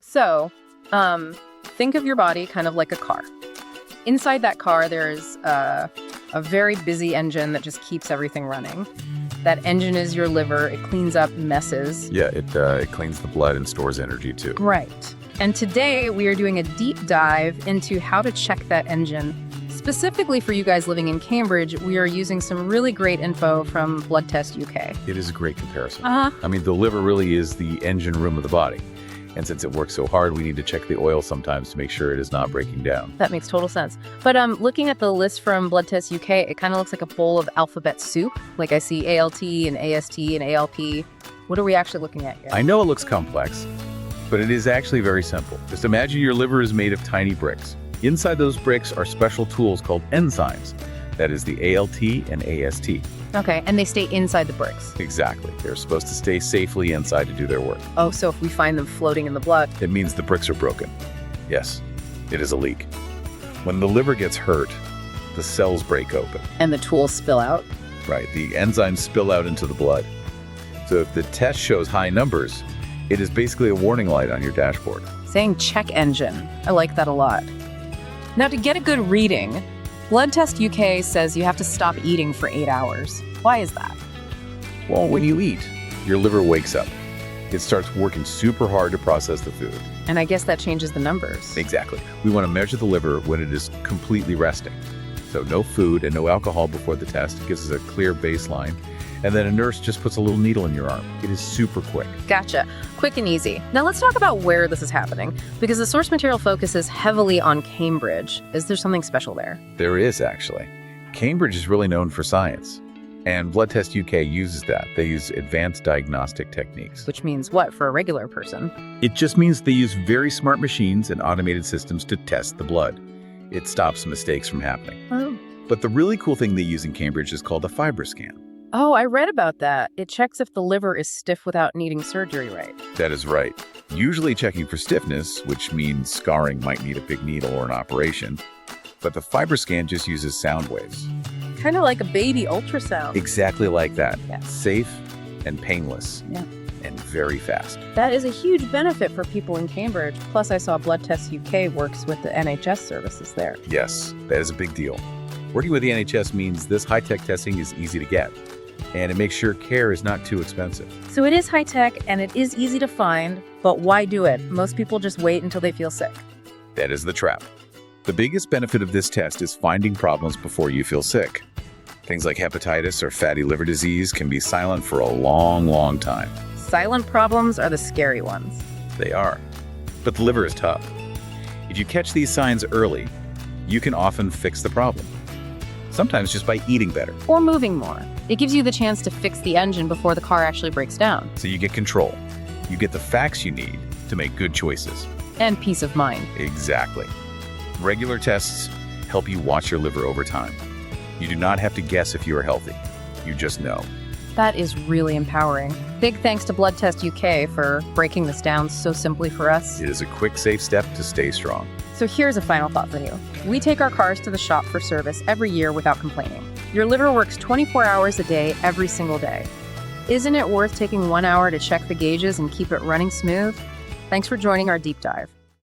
So, think of your body kind of like a car. Inside that car, there's a very busy engine that just keeps everything running. That engine is your liver. It cleans up messes. Yeah, it cleans the blood and stores energy too. Right. And today we are doing a deep dive into how to check that engine. Specifically for you guys living in Cambridge, we are using some really great info from Blood Test UK. It is a great comparison. I mean, the liver really is the engine room of the body. And since it works so hard, we need to check the oil sometimes to make sure it is not breaking down. That makes total sense. But looking at the list from Blood Test UK, it kind of looks like a bowl of alphabet soup. Like I see ALT and AST and ALP. What are we actually looking at here? I know it looks complex, but it is actually very simple. Just imagine your liver is made of tiny bricks. Inside those bricks are special tools called enzymes. That is the ALT and AST. Okay, and they stay inside the bricks. Exactly. They're supposed to stay safely inside to do their work. Oh, so if we find them floating in the blood. It means the bricks are broken. Yes, it is a leak. When the liver gets hurt, the cells break open. And the tools spill out? Right, the enzymes spill out into the blood. So if the test shows high numbers, it is basically a warning light on your dashboard. Saying check engine. I like that a lot. Now, to get a good reading, Blood Test UK says you have to stop eating for 8 hours. Why is that? Well, when you eat, your liver wakes up. It starts working super hard to process the food. And I guess that changes the numbers. Exactly. We want to measure the liver when it is completely resting. So no food and no alcohol before the test. It gives us a clear baseline. And then a nurse just puts a little needle in your arm. It is super quick. Gotcha. Quick and easy. Now let's talk about where this is happening, because the source material focuses heavily on Cambridge. Is there something special there? There is, actually. Cambridge is really known for science, and Blood Test UK uses that. They use advanced diagnostic techniques. Which means what for a regular person? It just means they use very smart machines and automated systems to test the blood. It stops mistakes from happening. Oh. But the really cool thing they use in Cambridge is called a FibroScan. Oh, I read about that. It checks if the liver is stiff without needing surgery, right? That is right. Usually checking for stiffness, which means scarring might need a big needle or an operation. But the FibroScan just uses sound waves. Kind of like a baby ultrasound. Exactly like that. Yeah. Safe and painless. Yeah. And very fast. That is a huge benefit for people in Cambridge. Plus, I saw Blood Test UK works with the NHS services there. Yes, that is a big deal. Working with the NHS means this high-tech testing is easy to get, and it makes sure care is not too expensive. So it is high-tech and it is easy to find, but why do it? Most people just wait until they feel sick. That is the trap. The biggest benefit of this test is finding problems before you feel sick. Things like hepatitis or fatty liver disease can be silent for a long, long time. Silent problems are the scary ones. They are. But the liver is tough. If you catch these signs early, you can often fix the problem. Sometimes just by eating better. Or moving more. It gives you the chance to fix the engine before the car actually breaks down. So you get control. You get the facts you need to make good choices. And peace of mind. Exactly. Regular tests help you watch your liver over time. You do not have to guess if you are healthy. You just know. That is really empowering. Big thanks to Blood Test UK for breaking this down so simply for us. It is a quick, safe step to stay strong. So here's a final thought for you. We take our cars to the shop for service every year without complaining. Your liver works 24 hours a day, every single day. Isn't it worth taking 1 hour to check the gauges and keep it running smooth? Thanks for joining our deep dive.